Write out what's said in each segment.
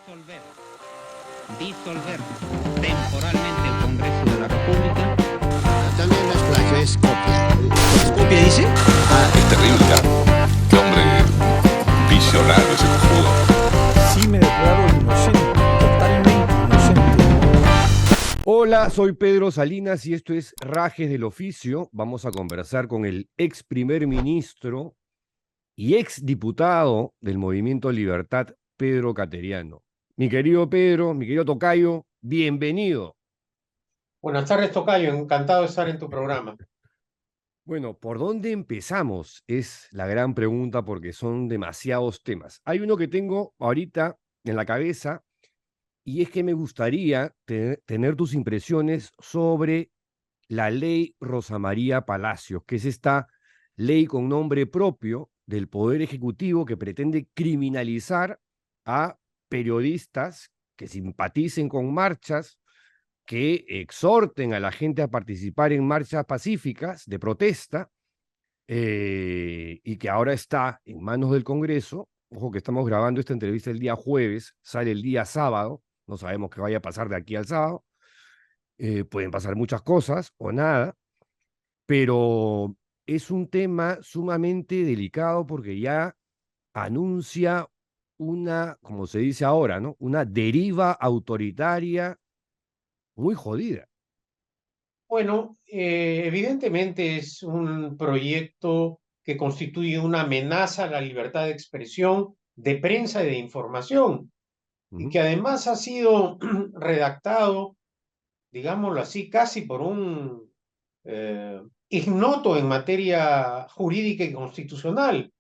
disolver temporalmente el Congreso de la República. También las playas es copia. ¿Copia dice? Es terrible, ¿ah? Qué hombre visionario ese cojudo. Sí me declaro inocente, totalmente inocente. Hola, soy Pedro Salinas y esto es Rajes del Oficio. Vamos a conversar con el ex primer ministro y ex diputado del Movimiento Libertad, Pedro Cateriano. Mi querido Pedro, mi querido Tocayo, bienvenido. Buenas tardes, Tocayo. Encantado de estar en tu programa. Bueno, ¿por dónde empezamos? Es la gran pregunta porque son demasiados temas. Hay uno que tengo ahorita en la cabeza y es que me gustaría tener tus impresiones sobre la ley Rosa María Palacios, que es esta ley con nombre propio del Poder Ejecutivo que pretende criminalizar a periodistas que simpaticen con marchas, que exhorten a la gente a participar en marchas pacíficas de protesta, y que ahora está en manos del Congreso. Ojo que estamos grabando esta entrevista el día jueves, sale el día sábado, no sabemos qué vaya a pasar de aquí al sábado, pueden pasar muchas cosas o nada, pero es un tema sumamente delicado porque ya anuncia una, como se dice ahora, ¿no? Una deriva autoritaria muy jodida. Bueno, evidentemente es un proyecto que constituye una amenaza a la libertad de expresión, de prensa y de información, y que además ha sido redactado, digámoslo así, casi por un ignoto en materia jurídica y constitucional.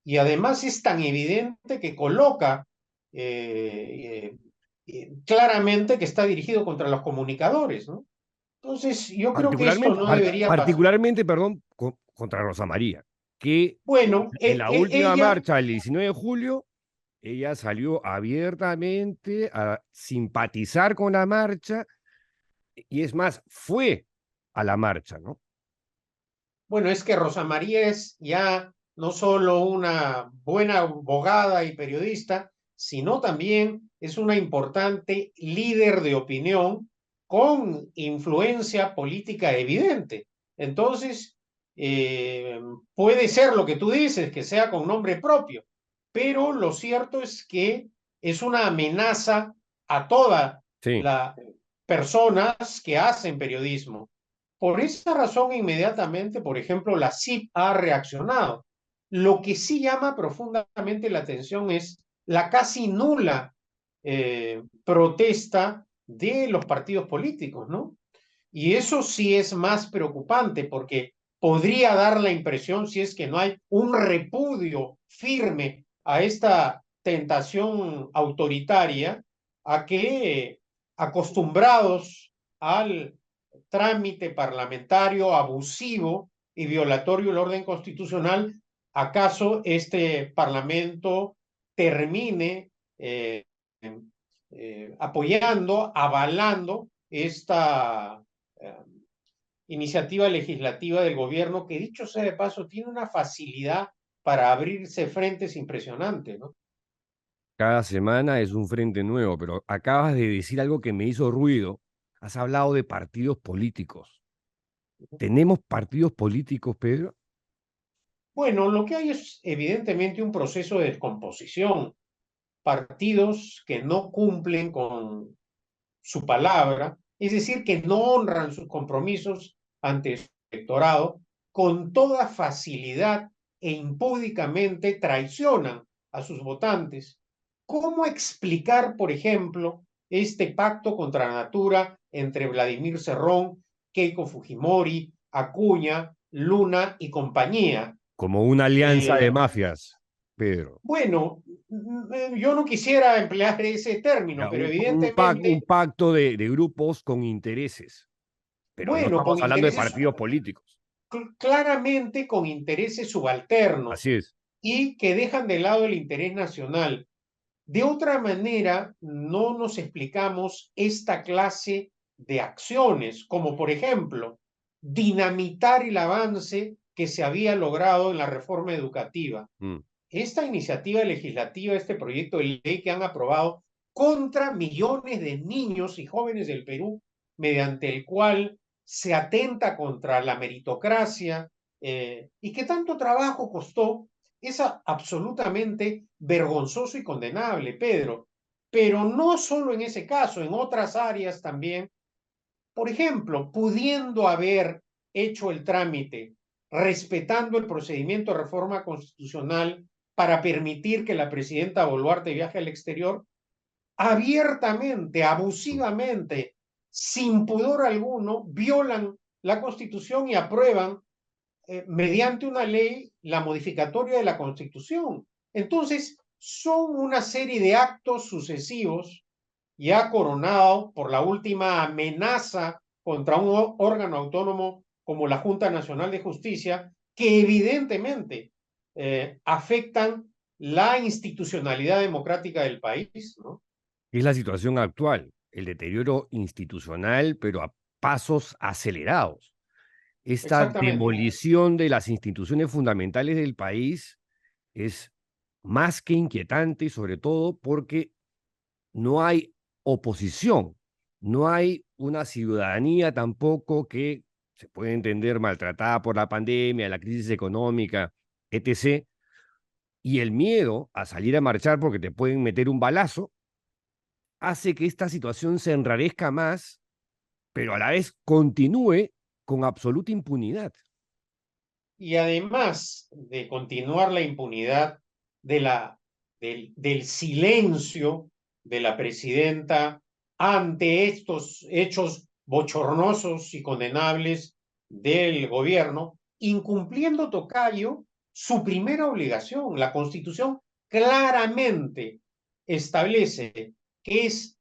Y además es tan evidente que coloca claramente que está dirigido contra los comunicadores, ¿no? Entonces, yo creo que esto no debería pasar. Particularmente, perdón, contra Rosa María, que Bueno, en la última ella, marcha, el 19 de julio, ella salió abiertamente a simpatizar con la marcha y es más, fue a la marcha, ¿no? bueno, es que Rosa María es ya no solo una buena abogada y periodista, sino también es una importante líder de opinión con influencia política evidente. Entonces, puede ser lo que tú dices, que sea con nombre propio, pero lo cierto es que es una amenaza a todas Sí. las personas que hacen periodismo. Por esa razón, inmediatamente, por ejemplo, la CIP ha reaccionado. Lo que sí llama profundamente la atención es la casi nula protesta de los partidos políticos, ¿no? Y eso sí es más preocupante porque podría dar la impresión, si es que no hay un repudio firme a esta tentación autoritaria, a que acostumbrados al trámite parlamentario abusivo y violatorio del orden constitucional, ¿acaso este Parlamento termine apoyando, avalando esta iniciativa legislativa del gobierno que, dicho sea de paso, tiene una facilidad para abrirse frentes impresionante, ¿no? Cada semana es un frente nuevo, pero acabas de decir algo que me hizo ruido. Has hablado de partidos políticos. ¿Tenemos partidos políticos, Pedro? Bueno, lo que hay es evidentemente un proceso de descomposición. Partidos que no cumplen con su palabra, es decir, que no honran sus compromisos ante su electorado, con toda facilidad e impúdicamente traicionan a sus votantes. ¿Cómo explicar, por ejemplo, este pacto contra la natura entre Vladimir Cerrón, Keiko Fujimori, Acuña, Luna y compañía? Como una alianza de mafias, Pedro. Bueno, yo no quisiera emplear ese término, Ya, pero un evidentemente, pacto de grupos con intereses, pero no bueno, con estamos hablando de intereses, partidos políticos. claramente con intereses subalternos Así es. y que dejan de lado el interés nacional. De otra manera, no nos explicamos esta clase de acciones, como por ejemplo, dinamitar el avance que se había logrado en la reforma educativa. Mm. Esta iniciativa legislativa, este proyecto de ley que han aprobado, contra millones de niños y jóvenes del Perú, mediante el cual se atenta contra la meritocracia y que tanto trabajo costó, es absolutamente vergonzoso y condenable, Pedro. Pero no solo en ese caso, en otras áreas también. Por ejemplo, pudiendo haber hecho el trámite respetando el procedimiento de reforma constitucional para permitir que la presidenta Boluarte viaje al exterior, abiertamente, abusivamente, sin pudor alguno, violan la Constitución y aprueban mediante una ley la modificatoria de la Constitución. Entonces, son una serie de actos sucesivos, ya coronado por la última amenaza contra un órgano autónomo como la Junta Nacional de Justicia, que evidentemente afectan la institucionalidad democrática del país, ¿no? Es la situación actual, el deterioro institucional, pero a pasos acelerados. Esta Exactamente. demolición de las instituciones fundamentales del país es más que inquietante, sobre todo porque no hay oposición, no hay una ciudadanía tampoco que se puede entender maltratada por la pandemia, la crisis económica, etc. Y el miedo a salir a marchar porque te pueden meter un balazo hace que esta situación se enrarezca más, pero a la vez continúe con absoluta impunidad. Y además de continuar la impunidad del silencio de la presidenta ante estos hechos bochornosos y condenables del gobierno, incumpliendo, tocayo, su primera obligación. La Constitución claramente establece que es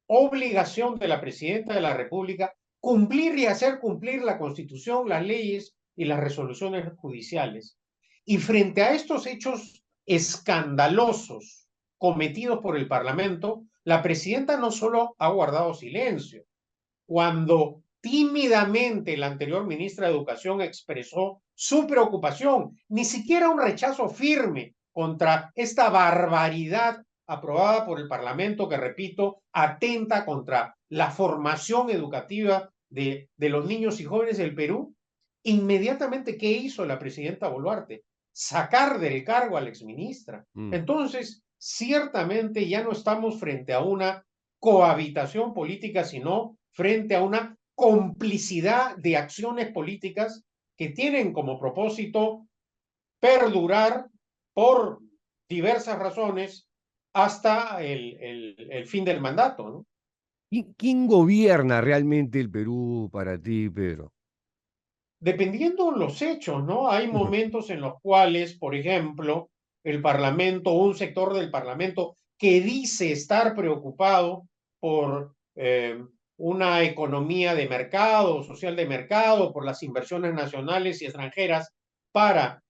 obligación de la presidenta de la República cumplir y hacer cumplir la Constitución, las leyes y las resoluciones judiciales. Y frente a estos hechos escandalosos cometidos por el Parlamento, la presidenta no solo ha guardado silencio. Cuando tímidamente la anterior ministra de Educación expresó su preocupación, ni siquiera un rechazo firme contra esta barbaridad aprobada por el Parlamento, que, repito, atenta contra la formación educativa de los niños y jóvenes del Perú, inmediatamente, ¿qué hizo la presidenta Boluarte? Sacar del cargo a la exministra. Entonces, ciertamente ya no estamos frente a una cohabitación política, sino frente a una complicidad de acciones políticas que tienen como propósito perdurar por diversas razones hasta el fin del mandato, ¿no? ¿Quién gobierna realmente el Perú para ti, Pedro? Dependiendo los hechos, ¿no? Hay momentos en los cuales, por ejemplo, el Parlamento, un sector del Parlamento que dice estar preocupado por una economía de mercado, social de mercado, por las inversiones nacionales y extranjeras para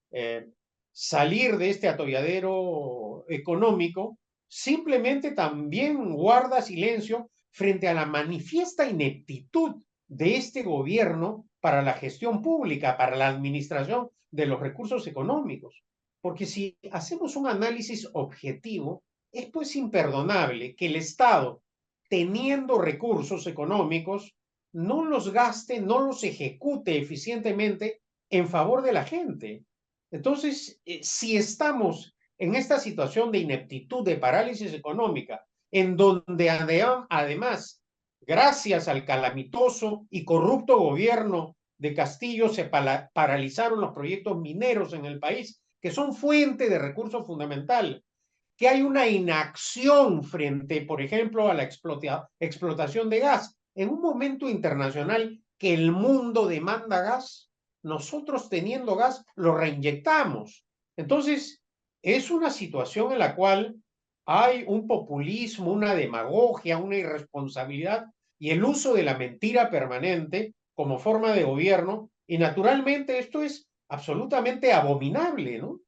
salir de este atolladero económico, simplemente también guarda silencio frente a la manifiesta ineptitud de este gobierno para la gestión pública, para la administración de los recursos económicos. Porque si hacemos un análisis objetivo, es pues imperdonable que el Estado, teniendo recursos económicos, no los gaste, no los ejecute eficientemente en favor de la gente. Entonces, si estamos en esta situación de ineptitud, de parálisis económica, en donde además, gracias al calamitoso y corrupto gobierno de Castillo, se paralizaron los proyectos mineros en el país, que son fuente de recursos fundamental, que hay una inacción frente, por ejemplo, a la explotación de gas. En un momento internacional que el mundo demanda gas, nosotros teniendo gas lo reinyectamos. Entonces, es una situación en la cual hay un populismo, una demagogia, una irresponsabilidad y el uso de la mentira permanente como forma de gobierno, y naturalmente esto es absolutamente abominable, ¿no?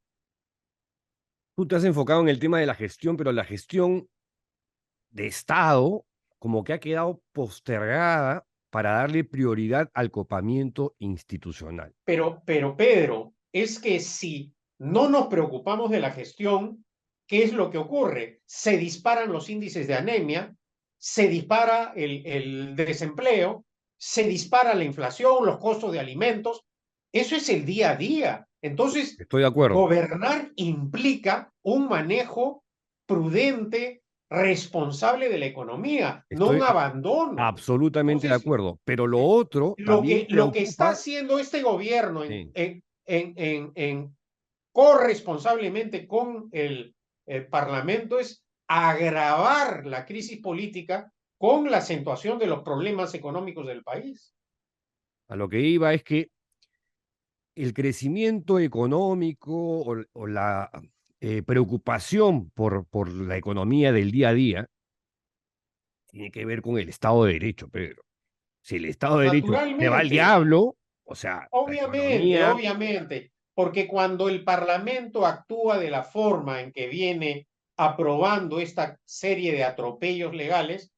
Tú te has enfocado en el tema de la gestión, pero la gestión de Estado como que ha quedado postergada para darle prioridad al copamiento institucional. Pero Pedro, es que si no nos preocupamos de la gestión, ¿qué es lo que ocurre? Se disparan los índices de anemia, se dispara el desempleo, se dispara la inflación, los costos de alimentos. Eso es el día a día. Entonces, Estoy de acuerdo. gobernar implica un manejo prudente, responsable de la economía, no Estoy un abandono. absolutamente de Entonces, acuerdo. Pero lo otro lo también que, lo que está preocupa. haciendo este gobierno Sí. en corresponsablemente con el Parlamento es agravar la crisis política con la acentuación de los problemas económicos del país. A lo que iba es que el crecimiento económico o la preocupación por la economía del día a día tiene que ver con el Estado de Derecho, Pedro. Si el Estado de Derecho se va al Naturalmente, diablo, o sea, la obviamente, economía, obviamente, porque cuando el Parlamento actúa de la forma en que viene aprobando esta serie de atropellos legales,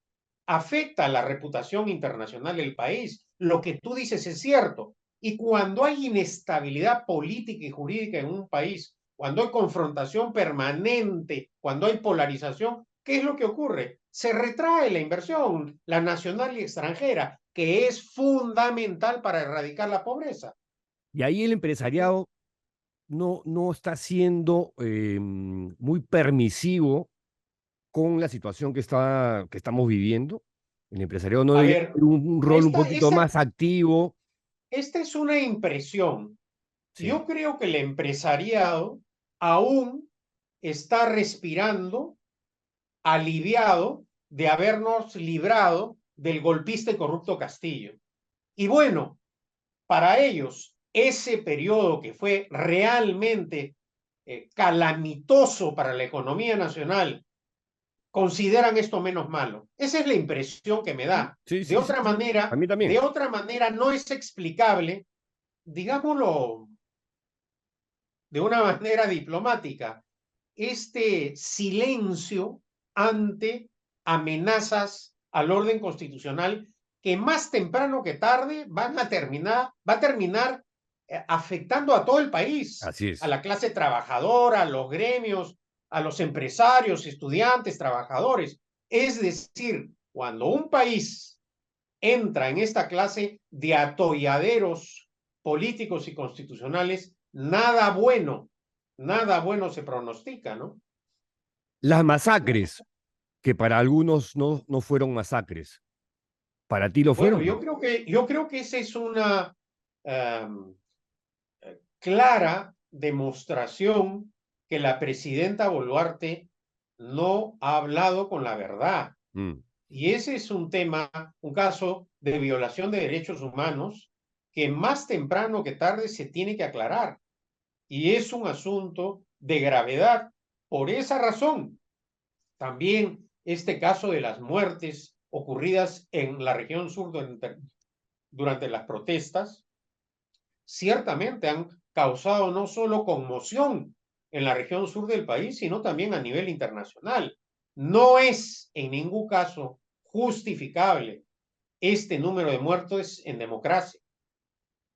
afecta la reputación internacional del país. Lo que tú dices es cierto. Y cuando hay inestabilidad política y jurídica en un país, cuando hay confrontación permanente, cuando hay polarización, ¿qué es lo que ocurre? Se retrae la inversión, la nacional y extranjera, que es fundamental para erradicar la pobreza. y ahí el empresariado no está siendo muy permisivo con la situación que estamos viviendo. El empresariado no A debería ver, tener un rol un poquito esta más activo. es una impresión. Sí, Yo creo que el empresariado aún está respirando aliviado de habernos librado del golpista y corrupto Castillo. Y bueno, para ellos, ese periodo que fue realmente calamitoso para la economía nacional, consideran esto menos malo. Esa es la impresión que me da. sí, sí, sí, sí. A mí De también. otra manera no es explicable, digámoslo de una manera diplomática, este silencio ante amenazas al orden constitucional que más temprano que tarde va a terminar afectando a todo el país, Así a es. la clase trabajadora, a los gremios, a los empresarios, estudiantes, trabajadores. Es decir, cuando un país entra en esta clase de atolladeros políticos y constitucionales, nada bueno se pronostica, ¿no? Las masacres, que para algunos no fueron masacres, ¿para ti lo Bueno, fueron? yo creo que esa es una um, clara demostración que la presidenta Boluarte no ha hablado con la verdad. Mm. Y ese es un tema, un caso de violación de derechos humanos que más temprano que tarde se tiene que aclarar. Y es un asunto de gravedad. Por esa razón, también este caso de las muertes ocurridas en la región sur durante las protestas, ciertamente han causado no solo conmoción en la región sur del país, sino también a nivel internacional. No es en ningún caso justificable este número de muertos en democracia.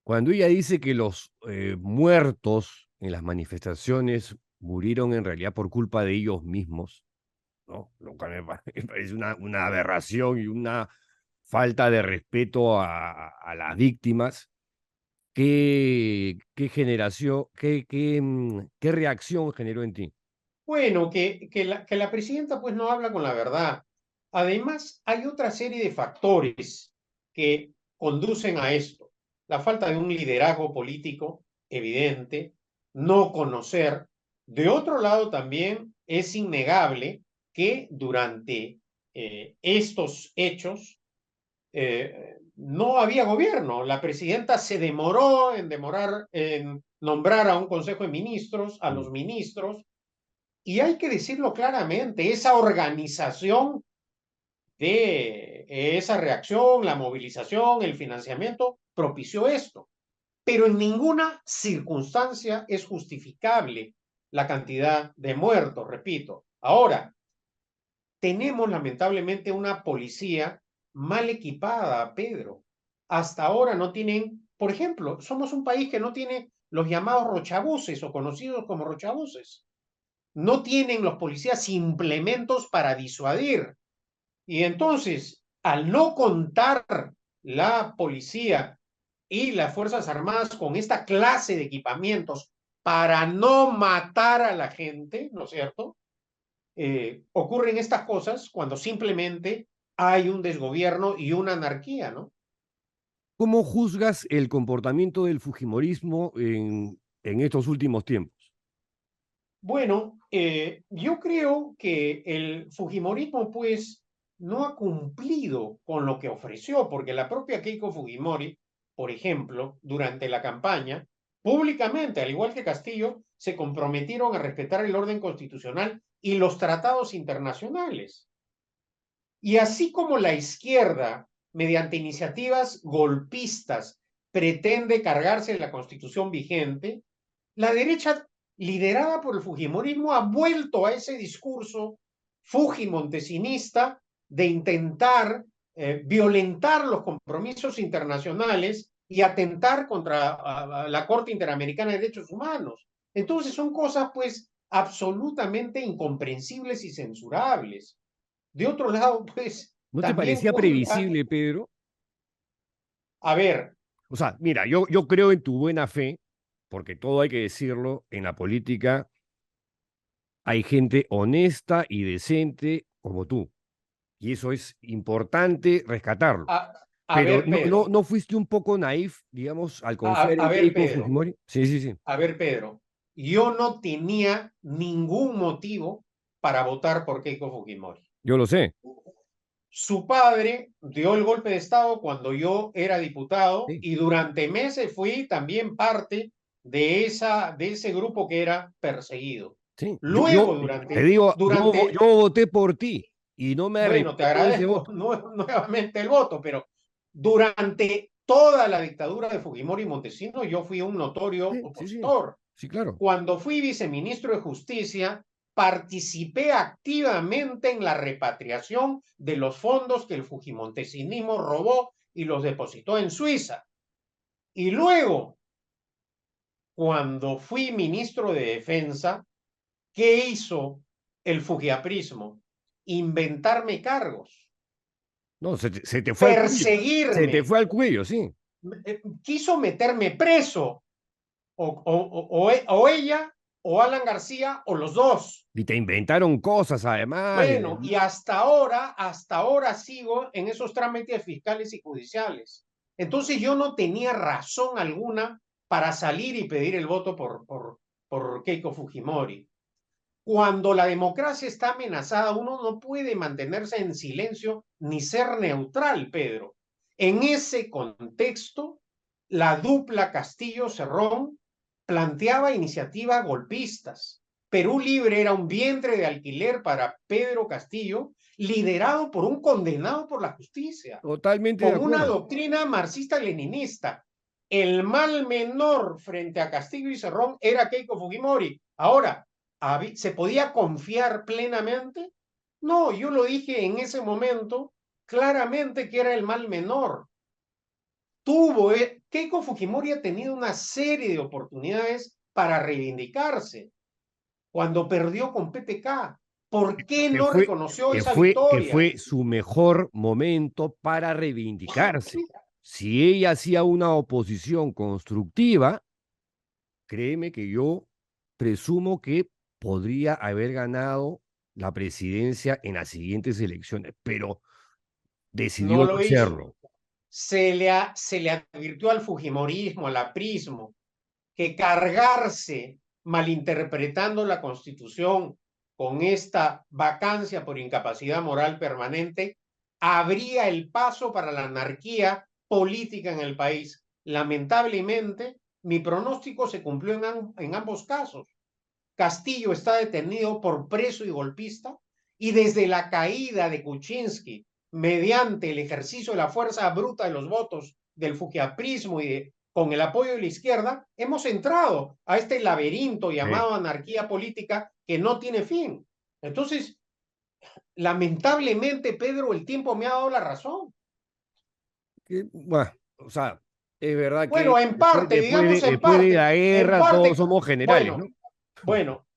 Cuando ella dice que los muertos en las manifestaciones murieron en realidad por culpa de ellos mismos, ¿no? Lo cual me parece una aberración y una falta de respeto a las víctimas. ¿Qué generación, qué reacción generó en ti? Bueno, que la presidenta pues no habla con la verdad. Además, hay otra serie de factores que conducen a esto. La falta de un liderazgo político evidente, no conocer. De otro lado, también es innegable que durante estos hechos no había gobierno. La presidenta se demoró en nombrar a un consejo de ministros, a los Mm. ministros, y hay que decirlo claramente, esa organización de esa reacción, la movilización, el financiamiento, propició esto. Pero en ninguna circunstancia es justificable la cantidad de muertos, repito. Ahora, tenemos lamentablemente una policía mal equipada, Pedro. Hasta ahora no tienen, por ejemplo, somos un país que no tiene los llamados rochabuses o conocidos como rochabuses. no tienen los policías implementos para disuadir. Y entonces, al no contar la policía y las Fuerzas Armadas con esta clase de equipamientos para no matar a la gente, ¿no es cierto? Ocurren estas cosas cuando simplemente hay un desgobierno y una anarquía, ¿no? ¿Cómo juzgas el comportamiento del fujimorismo en estos últimos tiempos? Bueno, yo creo que el fujimorismo, pues, no ha cumplido con lo que ofreció, porque la propia Keiko Fujimori, por ejemplo, durante la campaña, públicamente, al igual que Castillo, se comprometieron a respetar el orden constitucional y los tratados internacionales. Y así como la izquierda, mediante iniciativas golpistas, pretende cargarse la constitución vigente, la derecha, liderada por el fujimorismo, ha vuelto a ese discurso fujimontesinista de intentar violentar los compromisos internacionales y atentar contra la Corte Interamericana de Derechos Humanos. Entonces son cosas, pues, absolutamente incomprensibles y censurables. De otro lado, pues, ¿No te también parecía previsible, Pedro? A ver, O sea, mira, yo creo en tu buena fe, porque todo hay que decirlo, en la política hay gente honesta y decente como tú. Y eso es importante rescatarlo. a Pero ver, Pedro, ¿no fuiste un poco naif, digamos, al confiar en ver, Keiko Pedro, Fujimori? Sí, sí, sí. a ver, Pedro, yo no tenía ningún motivo para votar por Keiko Fujimori. Yo lo sé. Su padre dio el golpe de Estado cuando yo era diputado Sí, y durante meses fui también parte de ese grupo que era perseguido. sí. Luego, Te digo, yo durante, voté por ti y no me bueno, te arrepiento de ese agradezco voto. nuevamente el voto, pero durante toda la dictadura de Fujimori y Montesinos yo fui un notorio Sí, sí, sí. opositor. Sí, claro. Cuando fui viceministro de Justicia, participé activamente en la repatriación de los fondos que el fujimontesinismo robó y los depositó en Suiza. Y luego, cuando fui ministro de Defensa, ¿qué hizo el fujiaprismo? Inventarme cargos, No, se te fue al cuello. Se te perseguirme, fue al cuello, sí. quiso meterme preso, o ella, o Alan García, o los dos. Y te inventaron cosas, además. Bueno, y hasta ahora sigo en esos trámites fiscales y judiciales. Entonces yo no tenía razón alguna para salir y pedir el voto por Keiko Fujimori. Cuando la democracia está amenazada, uno no puede mantenerse en silencio ni ser neutral, Pedro. En ese contexto, la dupla Castillo-Cerrón planteaba iniciativas golpistas. Perú Libre era un vientre de alquiler para Pedro Castillo, liderado por un condenado por la justicia, Totalmente de con una acuerdo. doctrina marxista-leninista. El mal menor frente a Castillo y Cerrón era Keiko Fujimori. Ahora, ¿se podía confiar plenamente? No, yo lo dije en ese momento claramente que era el mal menor. Keiko Fujimori ha tenido una serie de oportunidades para reivindicarse cuando perdió con PPK. ¿Por qué Que no fue, reconoció esa que victoria? fue su mejor momento para reivindicarse. Si ella hacía una oposición constructiva, créeme que yo presumo que podría haber ganado la presidencia en las siguientes elecciones, pero decidió No no lo hizo. hacerlo. Se le advirtió al fujimorismo, al aprismo, que cargarse malinterpretando la Constitución con esta vacancia por incapacidad moral permanente abría el paso para la anarquía política en el país. Lamentablemente, mi pronóstico se cumplió en ambos casos. Castillo está detenido por preso y golpista, y desde la caída de Kuczynski, mediante el ejercicio de la fuerza bruta de los votos del fujiaprismo y con el apoyo de la izquierda, hemos entrado a este laberinto llamado anarquía política que no tiene fin. Entonces, lamentablemente, Pedro, el tiempo me ha dado la razón. Bueno, o sea, es verdad que Bueno, en parte, digamos en después de parte, la en guerra parte, todos somos generales, bueno, ¿no? bueno,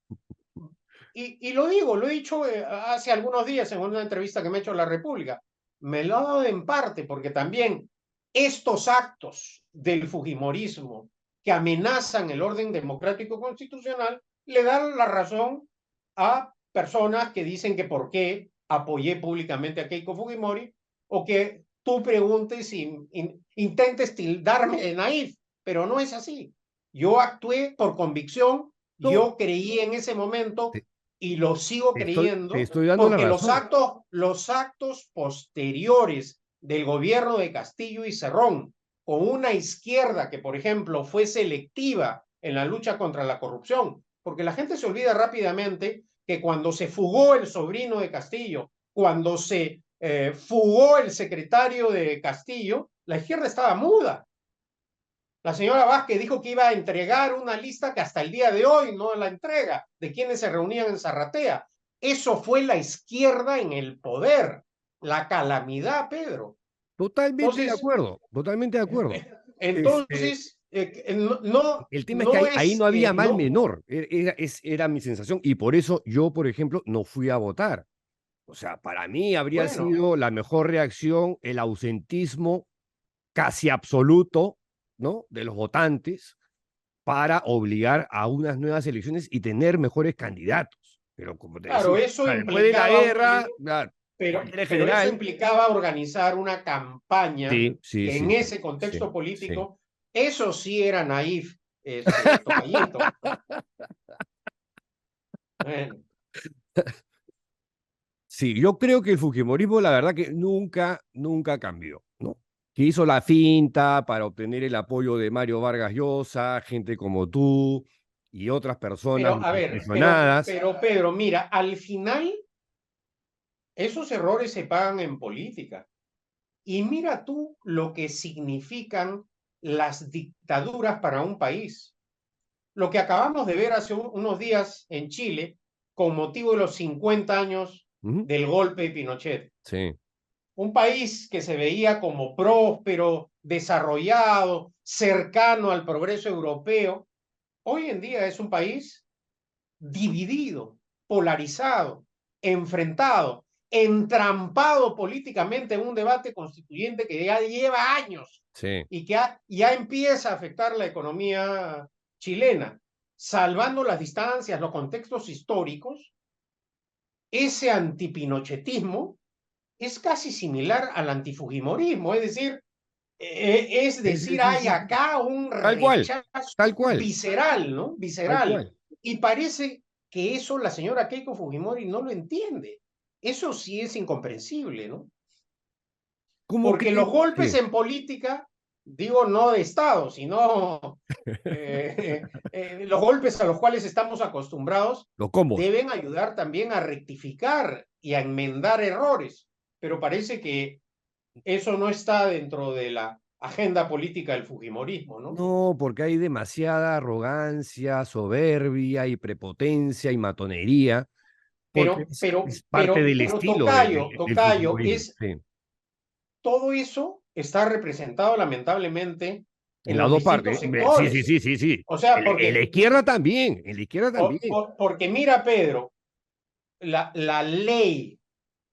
y lo digo, lo he dicho hace algunos días en una entrevista que me ha hecho La República. Me lo ha dado en parte porque también estos actos del fujimorismo que amenazan el orden democrático constitucional le dan la razón a personas que dicen que por qué apoyé públicamente a Keiko Fujimori, o que tú preguntes y intentes tildarme de naif, pero no es así. Yo actué por convicción, No, yo creí en ese momento te, y lo sigo te creyendo, estoy dando la porque razón. los actos posteriores del gobierno de Castillo y Cerrón, con una izquierda que, por ejemplo, fue selectiva en la lucha contra la corrupción, porque la gente se olvida rápidamente que cuando se fugó el sobrino de Castillo, cuando se fugó el secretario de Castillo, la izquierda estaba muda. La señora Vázquez dijo que iba a entregar una lista que hasta el día de hoy no la entrega, de quienes se reunían en Zarratea. Eso fue la izquierda en el poder, la calamidad, Pedro. Totalmente de Entonces, acuerdo, totalmente de acuerdo. Este, entonces no, el tema es que no ahí es, no había mal no, menor, era mi sensación, y por eso yo, por ejemplo, no fui a votar. O sea, para mí habría bueno, sido la mejor reacción el ausentismo casi absoluto, ¿no?, de los votantes para obligar a unas nuevas elecciones y tener mejores candidatos. Pero como te claro, decía, eso después de la implicaba guerra, cualquier pero eso general, implicaba organizar una campaña sí, sí, que sí, en sí, ese contexto sí, sí. político, eso sí era naif, Tocayito. Bueno, Sí, yo creo que el fujimorismo, la verdad que nunca cambió, ¿no? Que hizo la finta para obtener el apoyo de Mario Vargas Llosa, gente como tú y otras personas pero a ver, malintencionadas. Pedro, mira, al final esos errores se pagan en política. Y mira tú lo que significan las dictaduras para un país. Lo que acabamos de ver hace unos días en Chile, con motivo de los 50 años Ujú. del golpe de Pinochet. Sí, Un país que se veía como próspero, desarrollado, cercano al progreso europeo, hoy en día es un país dividido, polarizado, enfrentado, entrampado políticamente en un debate constituyente que ya lleva años sí. y que ya empieza a afectar la economía chilena, salvando las distancias, los contextos históricos. Ese antipinochetismo es casi similar al antifujimorismo, es Sí, sí, decir, sí, hay sí. acá un Tal cual, rechazo tal cual, visceral, ¿no? tal Visceral. cual. Y parece que eso la señora Keiko Fujimori no lo entiende. Eso sí es incomprensible, ¿no? ¿Cómo Porque crees? los golpes Sí, en política, digo no de Estado, sino los golpes a los cuales estamos acostumbrados, los combos. deben ayudar también a rectificar y a enmendar errores. Pero parece que eso no está dentro de la agenda política del fujimorismo, ¿no? No, porque hay demasiada arrogancia, soberbia y prepotencia y matonería, porque es parte del estilo del Tocayo, fujimorismo. Sí. todo eso está representado lamentablemente En en las los dos distintos partes. Sí, sí, sectores. sí, sí, sí. O sea, En la izquierda también, en la izquierda también. porque mira, Pedro, la ley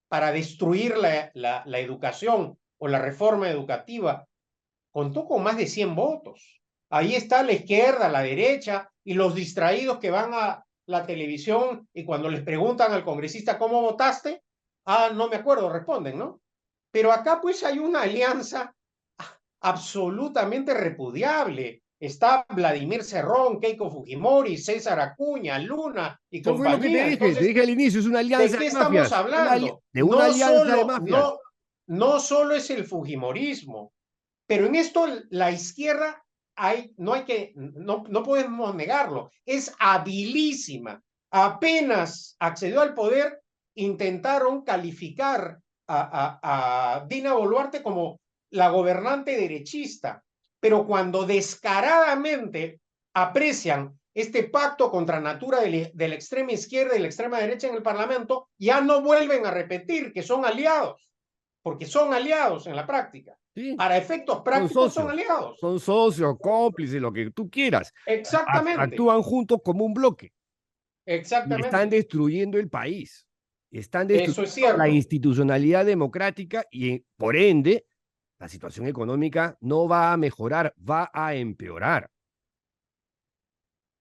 para destruir la educación o la reforma educativa contó con más de 100 votos. Ahí está la izquierda, la derecha y los distraídos que van a la televisión y cuando les preguntan al congresista cómo votaste, no me acuerdo, responden, ¿no? Pero acá pues hay una alianza absolutamente repudiable. Está Vladimir Cerrón, Keiko Fujimori, César Acuña, Luna y Eso fue lo que te compañía. dije, te Entonces, dije al inicio, es una ¿de alianza qué de estamos mafias, hablando? de una alianza de mafias. No solo es el fujimorismo, pero en esto la izquierda no podemos negarlo, es habilísima. Apenas accedió al poder, intentaron calificar a Dina Boluarte como la gobernante derechista, pero cuando descaradamente aprecian este pacto contra natura de la extrema izquierda y la extrema derecha en el Parlamento, ya no vuelven a repetir que son aliados, porque son aliados en la práctica. Sí, Para efectos prácticos son aliados. son socios, cómplices, lo que tú quieras. Exactamente. Actúan juntos como un bloque. y están Exactamente. destruyendo el país. Están Eso es destruyendo la cierto. institucionalidad democrática y, por ende, la situación económica no va a mejorar, va a empeorar.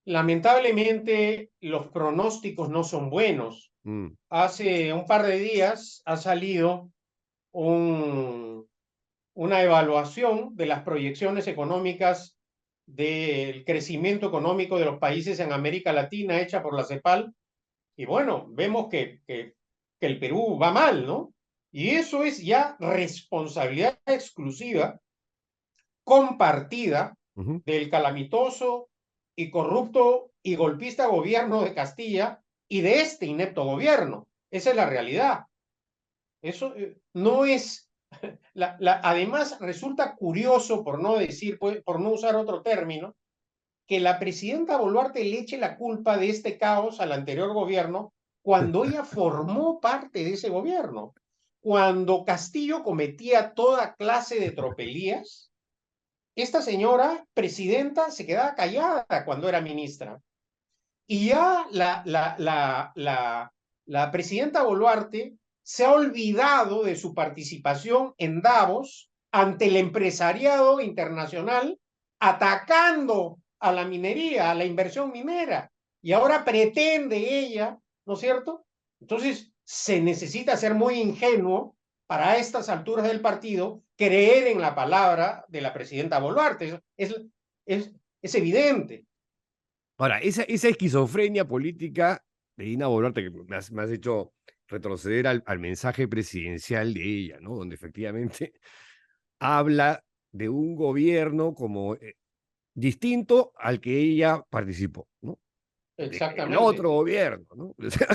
Lamentablemente, los pronósticos no son buenos. Mm, Hace un par de días ha salido una evaluación de las proyecciones económicas del crecimiento económico de los países en América Latina hecha por la CEPAL. Y bueno, vemos que el Perú va mal, ¿no? Y eso es ya responsabilidad exclusiva, compartida, ujú. del calamitoso y corrupto y golpista gobierno de Castilla y de este inepto gobierno. Esa es la realidad. Eso no es. Además, resulta curioso, por no decir, por no usar otro término, que la presidenta Boluarte le eche la culpa de este caos al anterior gobierno cuando ella formó parte de ese gobierno. Cuando Castillo cometía toda clase de tropelías, esta señora presidenta se quedaba callada cuando era ministra. Y ya la presidenta Boluarte se ha olvidado de su participación en Davos ante el empresariado internacional, atacando a la minería, a la inversión minera. Y ahora pretende ella, ¿no es cierto? Entonces, se necesita ser muy ingenuo para a estas alturas del partido creer en la palabra de la presidenta Boluarte. Es evidente. Ahora, esa esquizofrenia política de Dina Boluarte que me has hecho retroceder al mensaje presidencial de ella, ¿no? Donde efectivamente habla de un gobierno como distinto al que ella participó, ¿no? El Exactamente. otro gobierno, ¿no? O sea,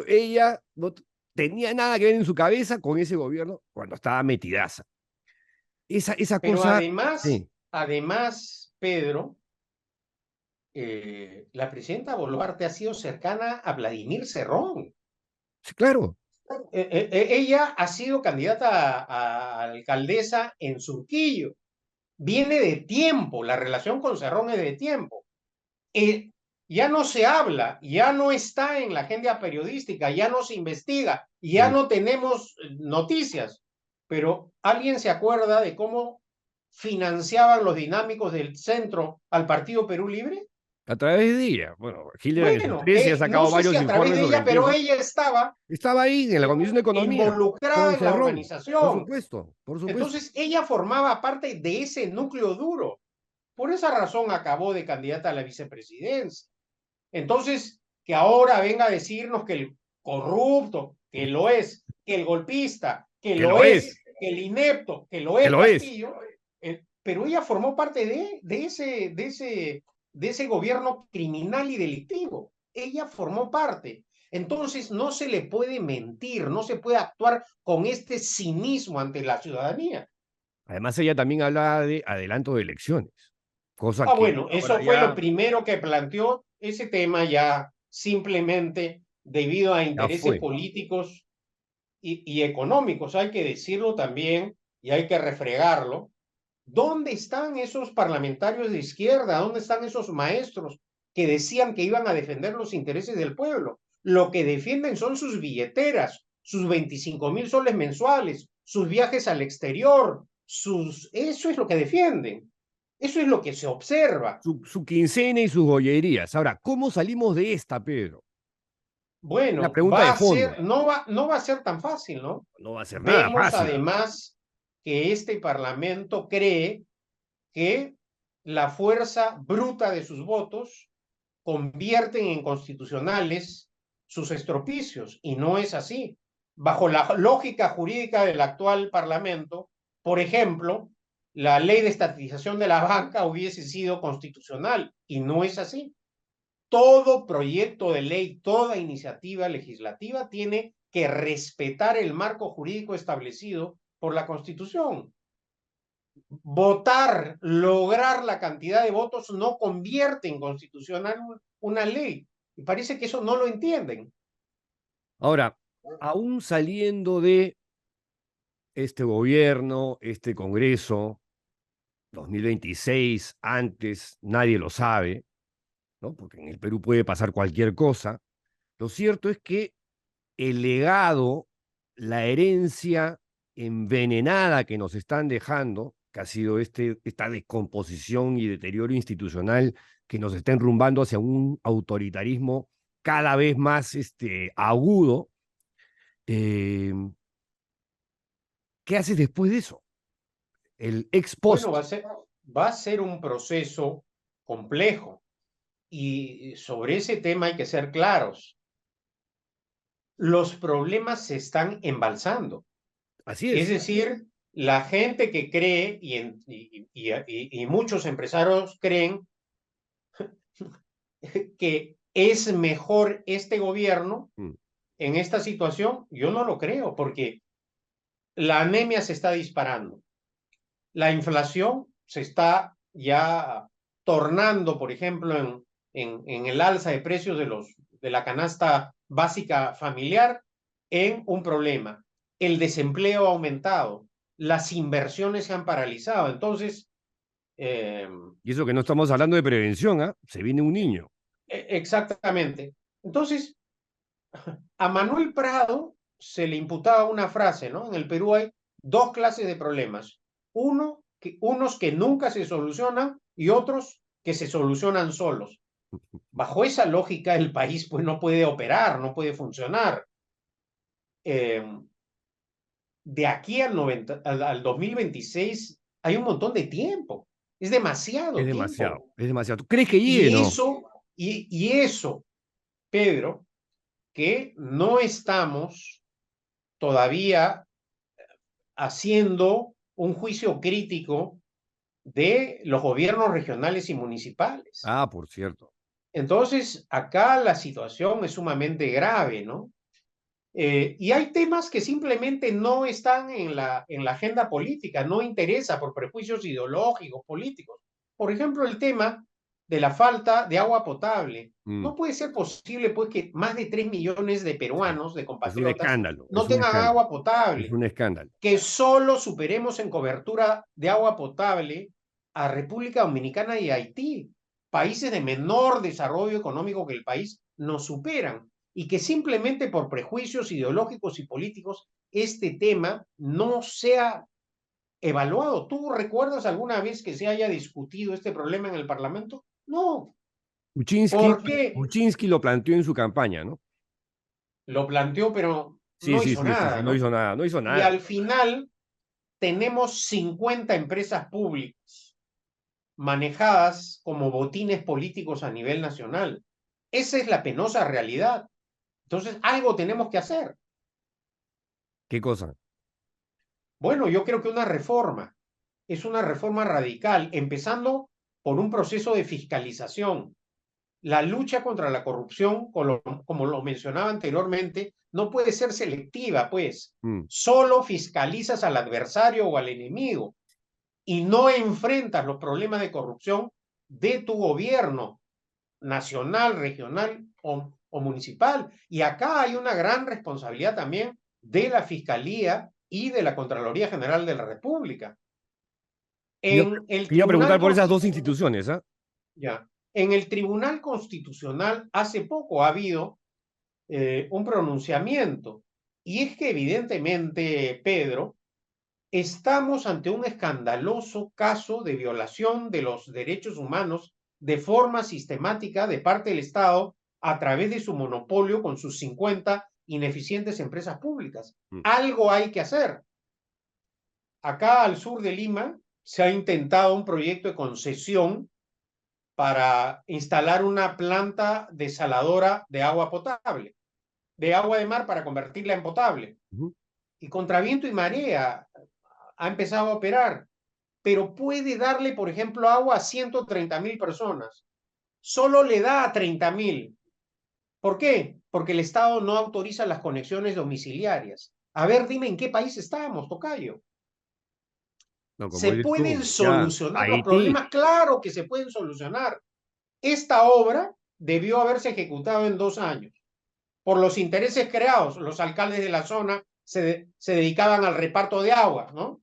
ella no tenía nada que ver en su cabeza con ese gobierno cuando estaba metidaza. Esa Pero cosa, sí, además, Pedro, la presidenta Boluarte ha sido cercana a Vladimir Cerrón. sí, claro. Ella ha sido candidata a alcaldesa en Surquillo. Viene de tiempo, la relación con Cerrón es de tiempo. Ya no se habla, ya no está en la agenda periodística, ya no se investiga, ya Mm. no tenemos noticias. Pero ¿alguien se acuerda de cómo financiaban los dinámicos del centro al Partido Perú Libre? A través de ella. Bueno, Hitler en sus Bueno, 13 ha no sacado sé si varios a través informes de sobre ella, el pero tema. ella estaba Estaba ahí en la Comisión de Economía involucrada con en la Cerrón, por organización. supuesto, por supuesto. Entonces, ella formaba parte de ese núcleo duro. Por esa razón acabó de candidata a la vicepresidencia. Entonces, que ahora venga a decirnos que el corrupto, que lo es, que el golpista, que Que lo lo es, es, que el inepto, que lo que es lo es. Castillo, pero ella formó parte de ese gobierno criminal y delictivo. Ella formó parte. Entonces, no se le puede mentir, no se puede actuar con este cinismo ante la ciudadanía. Además, ella también hablaba de adelanto de elecciones, cosa que Bueno, ahora eso fue lo ya, primero que planteó ese tema ya simplemente debido a ya intereses fue. políticos y económicos, hay que decirlo también y hay que refregarlo. ¿Dónde están esos parlamentarios de izquierda? ¿Dónde están esos maestros que decían que iban a defender los intereses del pueblo? Lo que defienden son sus billeteras, sus 25.000 soles mensuales, sus viajes al exterior, eso es lo que defienden. Eso es lo que se observa. Su quincena y sus bollerías. Ahora, ¿cómo salimos de esta, Pedro? La Bueno, pregunta de fondo. no va a ser tan fácil, ¿no? No va a ser nada Vemos fácil. además que este Parlamento cree que la fuerza bruta de sus votos convierten en constitucionales sus estropicios, y no es así. Bajo la lógica jurídica del actual Parlamento, por ejemplo, la ley de estatización de la banca hubiese sido constitucional, y no es así. Todo proyecto de ley, toda iniciativa legislativa tiene que respetar el marco jurídico establecido por la Constitución. Votar, lograr la cantidad de votos no convierte en constitucional una ley. Y parece que eso no lo entienden. Ahora, aún saliendo de este gobierno, este Congreso, 2026, antes, nadie lo sabe, ¿no? Porque en el Perú puede pasar cualquier cosa. Lo cierto es que el legado, la herencia envenenada que nos están dejando, que ha sido esta descomposición y deterioro institucional que nos está enrumbando hacia un autoritarismo cada vez más agudo, eh, ¿qué haces después de eso? El ex post. Bueno, va a ser un proceso complejo y sobre ese tema hay que ser claros. Los problemas se están embalsando. Así Es es. decir, la gente que cree y muchos empresarios creen que es mejor este gobierno Mm. en esta situación, yo no lo creo, porque la anemia se está disparando. La inflación se está ya tornando, por ejemplo, en el alza de precios de la canasta básica familiar en un problema. El desempleo ha aumentado, las inversiones se han paralizado. Entonces, Y eso que no estamos hablando de prevención, ¿ah? Se viene un niño. exactamente. Entonces, a Manuel Prado se le imputaba una frase, ¿no? En el Perú hay dos clases de problemas. Unos que nunca se solucionan y otros que se solucionan solos. Bajo esa lógica, el país pues no puede operar, no puede funcionar. De aquí al 2026 hay un montón de tiempo. Es demasiado Es tiempo. demasiado, es demasiado. ¿Tú crees que llegue, Y no? eso, Pedro, que no estamos todavía haciendo un juicio crítico de los gobiernos regionales y municipales. Ah, por cierto. Entonces, acá la situación es sumamente grave, ¿no? Y hay temas que simplemente no están en la agenda política, no interesa por prejuicios ideológicos, políticos. Por ejemplo, el tema de la falta de agua potable. No puede ser posible, pues, que más de 3 millones de peruanos, de Es un compatriotas, escándalo. no Es un tengan escándalo. agua Es potable. un escándalo. Que solo superemos en cobertura de agua potable a República Dominicana y Haití, países de menor desarrollo económico que el país, nos superan, y que simplemente por prejuicios ideológicos y políticos este tema no sea evaluado. ¿Tú recuerdas alguna vez que se haya discutido este problema en el Parlamento? No. ¿Por qué? Kuczynski lo planteó en su campaña, ¿no? Lo planteó, pero Sí, no sí, hizo sí, sí, nada, sí, no ¿no? hizo nada, no hizo Y nada. al final tenemos 50 empresas públicas manejadas como botines políticos a nivel nacional. Esa es la penosa realidad. Entonces, algo tenemos que hacer. ¿Qué cosa? Bueno, yo creo que es una reforma radical, empezando por un proceso de fiscalización. La lucha contra la corrupción, como lo mencionaba anteriormente, no puede ser selectiva, pues. Solo fiscalizas al adversario o al enemigo y no enfrentas los problemas de corrupción de tu gobierno nacional, regional o municipal. Y acá hay una gran responsabilidad también de la Fiscalía y de la Contraloría General de la República. En el Quería preguntar Tribunal por esas dos instituciones, ¿ah? Ya. En el Tribunal Constitucional hace poco ha habido un pronunciamiento, y es que evidentemente, Pedro, estamos ante un escandaloso caso de violación de los derechos humanos de forma sistemática de parte del Estado a través de su monopolio con sus 50 ineficientes empresas públicas. Algo hay que hacer. Acá al sur de Lima se ha intentado un proyecto de concesión para instalar una planta desaladora de agua potable, de agua de mar para convertirla en potable. Y contra viento y marea ha empezado a operar, pero puede darle, por ejemplo, agua a 130.000 personas. Solo le da a 30.000. ¿Por qué? Porque el Estado no autoriza las conexiones domiciliarias. A ver, dime en qué país estamos, tocayo. No, como ¿Se dices pueden tú, ya, solucionar los Haití. problemas? Claro que se pueden solucionar. Esta obra debió haberse ejecutado en 2 años. Por los intereses creados, los alcaldes de la zona se dedicaban al reparto de agua, ¿no?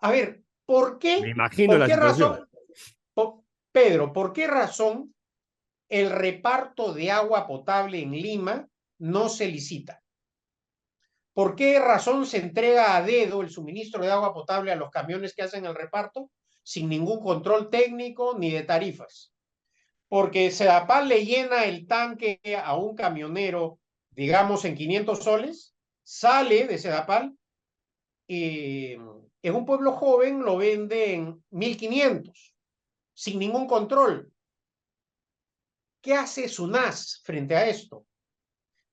A ver, ¿por Me qué? imagino ¿Por la qué situación. razón? Pedro, ¿por qué razón el reparto de agua potable en Lima no se licita? ¿Por qué razón se entrega a dedo el suministro de agua potable a los camiones que hacen el reparto sin ningún control técnico ni de tarifas? Porque Sedapal le llena el tanque a un camionero, digamos, en 500 soles, sale de Sedapal y en un pueblo joven lo vende en 1.500, sin ningún control. ¿Qué hace SUNAS frente a esto?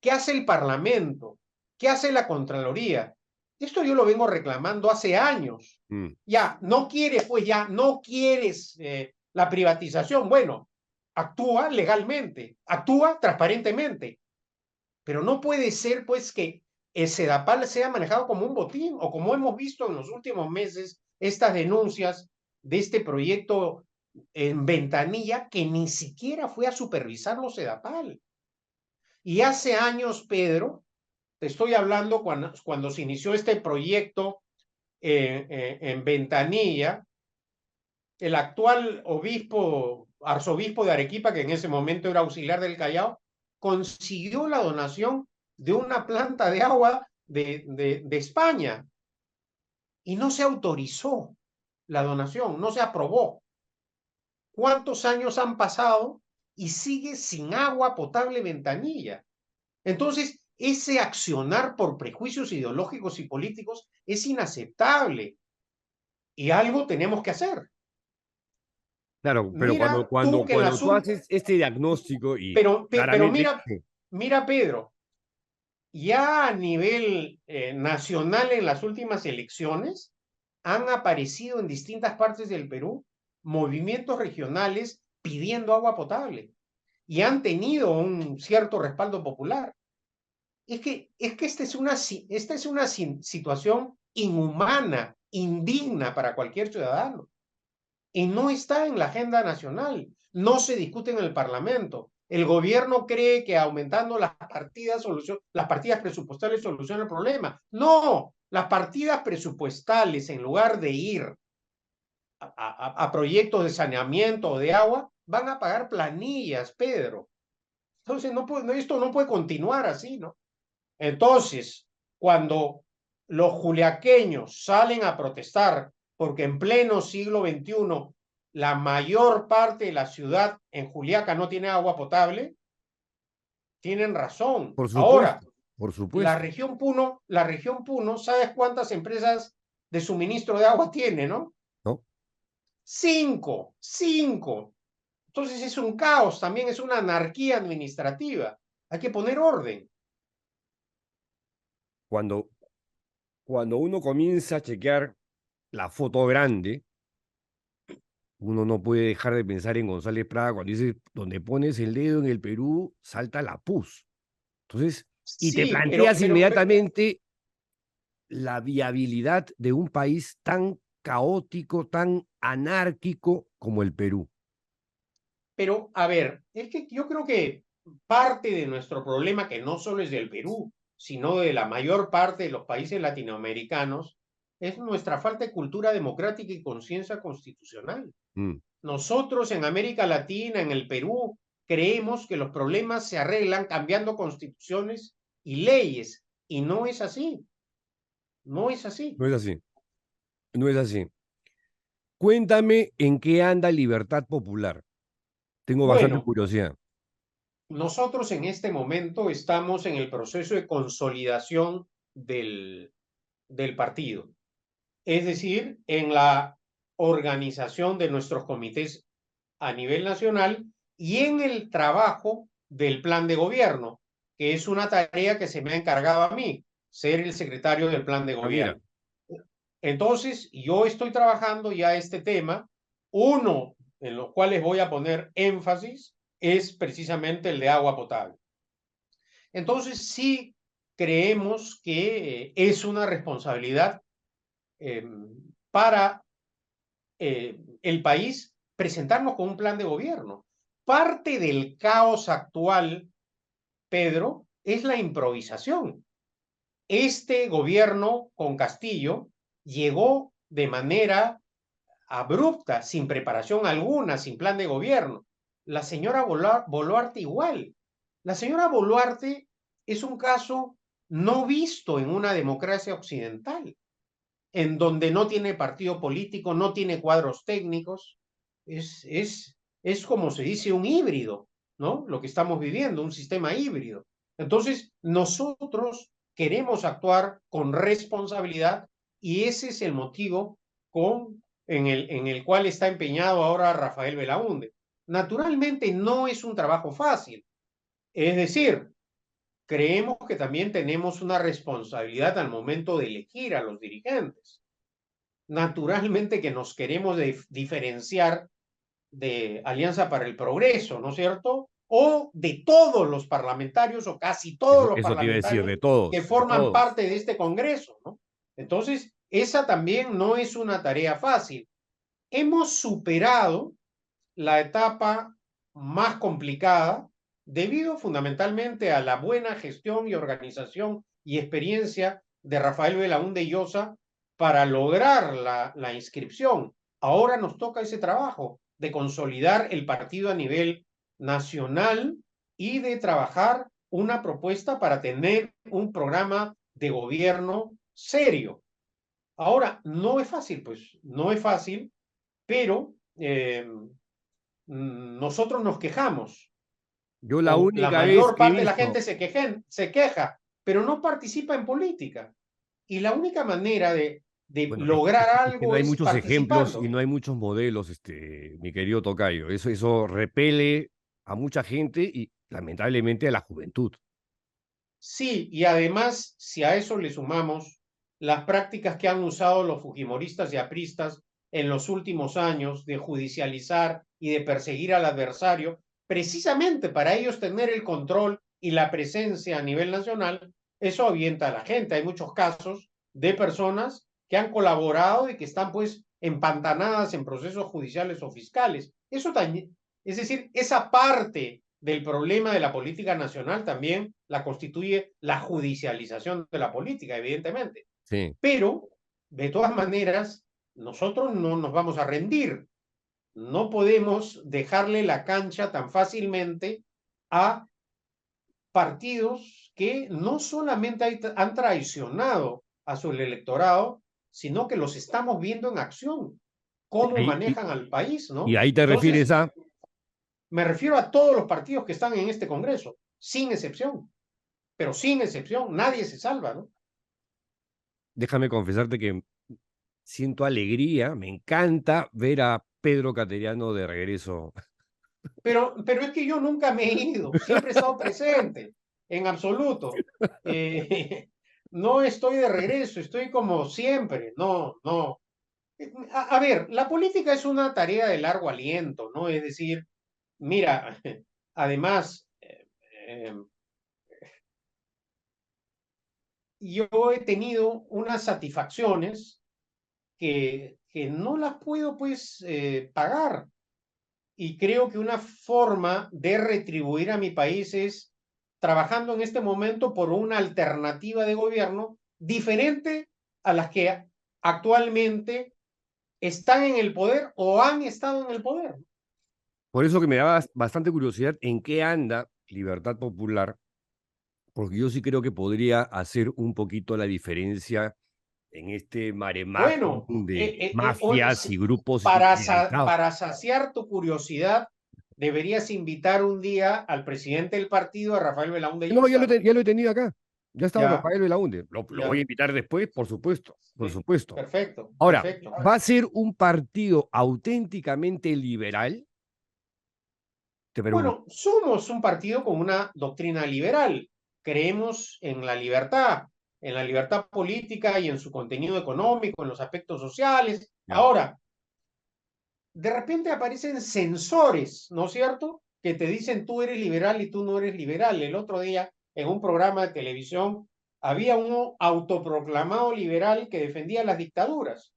¿Qué hace el Parlamento? ¿Qué hace la Contraloría? Esto yo lo vengo reclamando hace años. Ya, no quieres, pues ya, no quieres la privatización. Bueno, actúa legalmente, actúa transparentemente, pero no puede ser, pues, que el Sedapal sea manejado como un botín, o como hemos visto en los últimos meses, estas denuncias de este proyecto en Ventanilla, que ni siquiera fue a supervisarlo Sedapal. Y hace años, Pedro, te estoy hablando cuando se inició este proyecto en Ventanilla, el actual arzobispo de Arequipa, que en ese momento era auxiliar del Callao, consiguió la donación de una planta de agua de España y no se autorizó la donación, no se aprobó. ¿Cuántos años han pasado y sigue sin agua potable Ventanilla? Entonces, ese accionar por prejuicios ideológicos y políticos es inaceptable y algo tenemos que hacer. Claro, pero Mira cuando que en tú haces este diagnóstico y pero claramente... mira, Pedro, ya a nivel nacional en las últimas elecciones han aparecido en distintas partes del Perú movimientos regionales pidiendo agua potable y han tenido un cierto respaldo popular. Es que esta es una situación inhumana, indigna para cualquier ciudadano. Y no está en la agenda nacional, no se discute en el Parlamento. El gobierno cree que aumentando las partidas presupuestales soluciona el problema. No, las partidas presupuestales, en lugar de ir a proyectos de saneamiento o de agua, van a pagar planillas, Pedro. Entonces, esto no puede continuar así, ¿no? Entonces, cuando los juliaqueños salen a protestar porque en pleno siglo XXI la mayor parte de la ciudad en Juliaca no tiene agua potable, tienen razón. Por Ahora, supuesto, por la supuesto. región Puno, ¿sabes cuántas empresas de suministro de agua tiene, no? ¿No? Cinco. Entonces es un caos, también es una anarquía administrativa. Hay que poner orden. Cuando uno comienza a chequear la foto grande, uno no puede dejar de pensar en González Prada cuando dice, donde pones el dedo en el Perú, salta la pus. Entonces, y te Sí, planteas inmediatamente la viabilidad de un país tan caótico, tan anárquico como el Perú. Pero, a ver, es que yo creo que parte de nuestro problema, que no solo es del Perú, sino de la mayor parte de los países latinoamericanos, es nuestra falta de cultura democrática y conciencia constitucional. Nosotros en América Latina, en el Perú, creemos que los problemas se arreglan cambiando constituciones y leyes, y no es así. No es así. No es así. No es así. Cuéntame en qué anda Libertad Popular. Tengo bastante curiosidad. Nosotros en este momento estamos en el proceso de consolidación del partido. Es decir, en la organización de nuestros comités a nivel nacional y en el trabajo del plan de gobierno, que es una tarea que se me ha encargado a mí, ser el secretario del plan de gobierno. Entonces, yo estoy trabajando ya este tema. Uno en los cuales voy a poner énfasis es precisamente el de agua potable. Entonces, sí creemos que es una responsabilidad para el país presentarnos con un plan de gobierno. Parte del caos actual, Pedro, es la improvisación. Este gobierno con Castillo llegó de manera abrupta, sin preparación alguna, sin plan de gobierno. La señora Boluarte igual. La señora Boluarte es un caso no visto en una democracia occidental, en donde no tiene partido político, no tiene cuadros técnicos. Es como se dice, un híbrido, ¿no? Lo que estamos viviendo, un sistema híbrido. Entonces, nosotros queremos actuar con responsabilidad y ese es el motivo en el cual está empeñado ahora Rafael Belaúnde. Naturalmente no es un trabajo fácil. Es decir, creemos que también tenemos una responsabilidad al momento de elegir a los dirigentes. Naturalmente que nos queremos diferenciar de Alianza para el Progreso, ¿no es cierto? O de todos los parlamentarios o casi todos los Eso te iba a decir, parlamentarios de todos, que de forman todos. parte de este Congreso, ¿no? Entonces, esa también no es una tarea fácil. Hemos superado la etapa más complicada debido fundamentalmente a la buena gestión y organización y experiencia de Rafael Belaúnde Llosa para lograr la inscripción. Ahora nos toca ese trabajo de consolidar el partido a nivel nacional y de trabajar una propuesta para tener un programa de gobierno serio. Ahora, no es fácil, pues, no es fácil, pero nosotros nos quejamos. Yo la O la única vez mayor que he parte de la visto, gente se queja, pero no participa en política. Y la única manera de bueno, lograr es que no algo hay es muchos ejemplos participando. y no hay muchos modelos, mi querido tocayo. Eso repele a mucha gente y lamentablemente a la juventud. Sí, y además, si a eso le sumamos las prácticas que han usado los fujimoristas y apristas en los últimos años de judicializar y de perseguir al adversario, precisamente para ellos tener el control y la presencia a nivel nacional, eso avienta a la gente. Hay muchos casos de personas que han colaborado y que están pues empantanadas en procesos judiciales o fiscales. Eso también, es decir, esa parte del problema de la política nacional también la constituye la judicialización de la política, evidentemente. Sí. Pero, de todas maneras, nosotros no nos vamos a rendir. No podemos dejarle la cancha tan fácilmente a partidos que no solamente han traicionado a su electorado, sino que los estamos viendo en acción, cómo Y, manejan al país, ¿no? y ahí te refieres Entonces, a, me refiero a todos los partidos que están en este Congreso, sin excepción, pero sin excepción, nadie se salva, ¿no? déjame confesarte que siento alegría, me encanta ver a Pedro Cateriano de regreso. Pero es que yo nunca me he ido, siempre he estado presente, en absoluto. No estoy de regreso, estoy como siempre, no, no. A ver, la política es una tarea de largo aliento, ¿no? Es decir, mira, además, yo he tenido unas satisfacciones que no las puedo pues pagar. Y creo que una forma de retribuir a mi país es trabajando en este momento por una alternativa de gobierno diferente a las que actualmente están en el poder o han estado en el poder. Por eso que me daba bastante curiosidad en qué anda Libertad Popular, porque yo sí creo que podría hacer un poquito la diferencia en este mare magnum Bueno, de mafias y grupos para saciar tu curiosidad, deberías invitar un día al presidente del partido, a Rafael Belaúnde No, Llosa. ya lo he tenido acá. Ya estaba Ya, Rafael Belaúnde. Lo ya. voy a invitar después, por supuesto, por Sí, supuesto. perfecto, Ahora, perfecto. ¿va a ser un partido auténticamente liberal? Te pregunto. Bueno, somos un partido con una doctrina liberal. Creemos en la libertad política y en su contenido económico, en los aspectos sociales. Ya. Ahora, de repente aparecen censores, ¿no es cierto? Que te dicen tú eres liberal y tú no eres liberal. El otro día, en un programa de televisión, había uno autoproclamado liberal que defendía las dictaduras.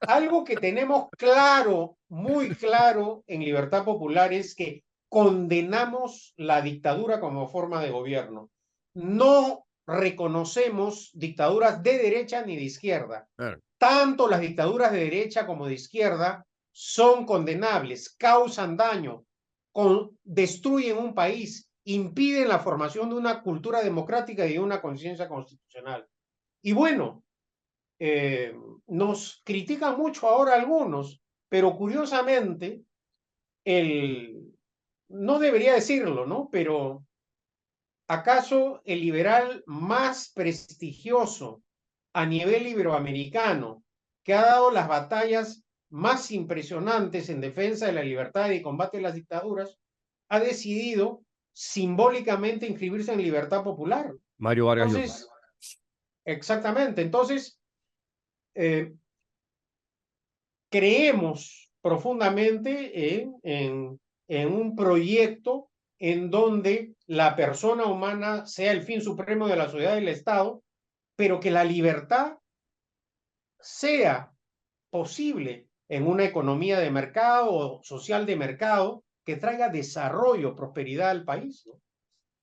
Algo que tenemos claro, muy claro en Libertad Popular es que condenamos la dictadura como forma de gobierno. No reconocemos dictaduras de derecha ni de izquierda. Claro. tanto las dictaduras de derecha como de izquierda son condenables, causan daño, destruyen un país, impiden la formación de una cultura democrática y de una conciencia constitucional. Y bueno, nos critican mucho ahora algunos, pero curiosamente, no debería decirlo, ¿no? Pero ¿acaso el liberal más prestigioso a nivel iberoamericano, que ha dado las batallas más impresionantes en defensa de la libertad y combate a las dictaduras, ha decidido simbólicamente inscribirse en Libertad Popular? Mario Vargas Llosa. Entonces, exactamente. Entonces, creemos profundamente en un proyecto en donde la persona humana sea el fin supremo de la sociedad y del Estado, pero que la libertad sea posible en una economía de mercado o social de mercado que traiga desarrollo, prosperidad al país, ¿no?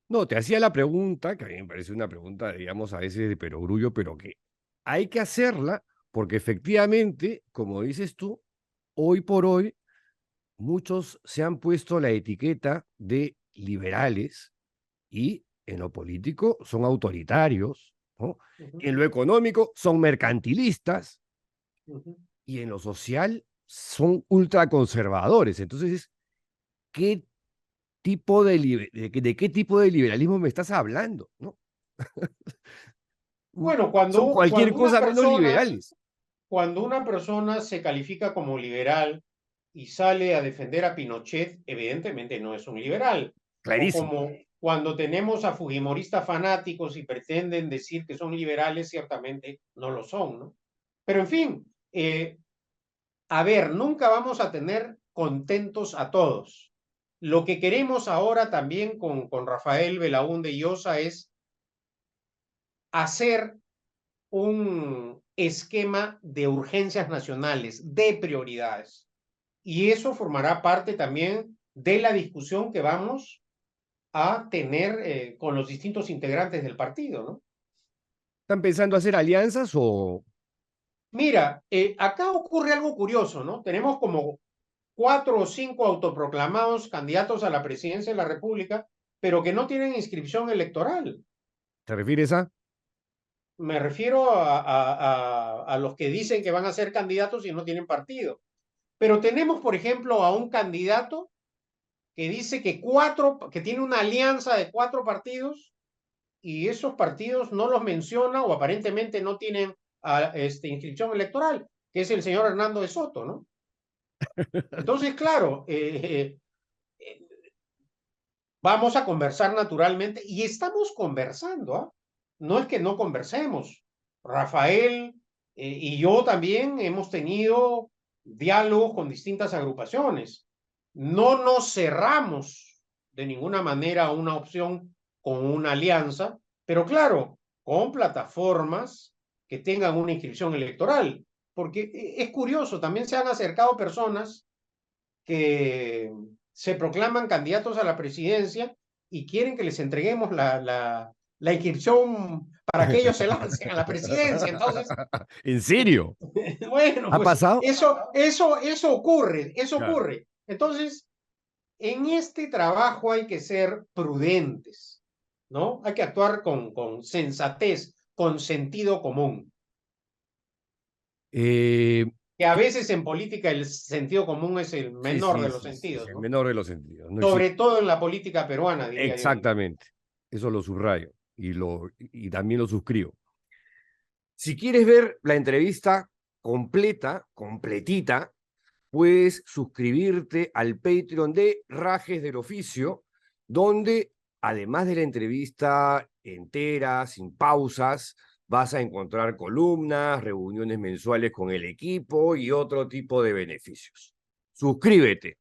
No, te hacía la pregunta, que a mí me parece una pregunta, digamos, a veces de perogrullo, pero que hay que hacerla porque efectivamente, como dices tú, hoy por hoy muchos se han puesto la etiqueta de liberales y en lo político son autoritarios, ¿no? En lo económico son mercantilistas y en lo social son ultraconservadores. Entonces, ¿qué tipo de qué tipo de liberalismo me estás hablando? ¿No? Bueno, Son cualquier cosa menos liberales. Cuando una persona se califica como liberal y sale a defender a Pinochet, evidentemente no es un liberal. Clarísimo. O como cuando tenemos a fujimoristas fanáticos y pretenden decir que son liberales, ciertamente no lo son, ¿no? Pero en fin, a ver, nunca vamos a tener contentos a todos. Lo que queremos ahora también con Rafael Belaúnde Llosa es hacer un esquema de urgencias nacionales, de prioridades. Y eso formará parte también de la discusión que vamos a tener con los distintos integrantes del partido, ¿no? ¿Están pensando hacer alianzas o...? Mira, acá ocurre algo curioso, ¿no? Tenemos como 4 o 5 autoproclamados candidatos a la presidencia de la República, pero que no tienen inscripción electoral. ¿Te refieres a? Me refiero a los que dicen que van a ser candidatos y no tienen partido. Pero tenemos, por ejemplo, a un candidato que dice que tiene una alianza de 4 partidos y esos partidos no los menciona o aparentemente no tienen inscripción electoral, que es el señor Hernando de Soto, ¿no? Entonces, claro, vamos a conversar naturalmente y estamos conversando, ¿ah? No es que no conversemos. Rafael y yo también hemos tenido diálogos con distintas agrupaciones. No nos cerramos de ninguna manera a una opción con una alianza, pero claro, con plataformas que tengan una inscripción electoral. Porque es curioso, también se han acercado personas que se proclaman candidatos a la presidencia y quieren que les entreguemos la inscripción para que ellos se lancen a la presidencia. Entonces, ¿En serio? bueno, ¿Ha pues pasado? eso ocurre, eso Claro. ocurre. Entonces, en este trabajo hay que ser prudentes, ¿no? Hay que actuar con sensatez, con sentido común. Eh, Que a veces en política el sentido común es el menor de los sí, sentidos, el ¿no? menor de los sentidos. No Sobre existe. todo en la política peruana, diría yo. Exactamente. Eso lo subrayo y también lo suscribo. Si quieres ver la entrevista completa, completita, puedes suscribirte al Patreon de Rajes del Oficio, donde además de la entrevista entera, sin pausas, vas a encontrar columnas, reuniones mensuales con el equipo y otro tipo de beneficios. Suscríbete.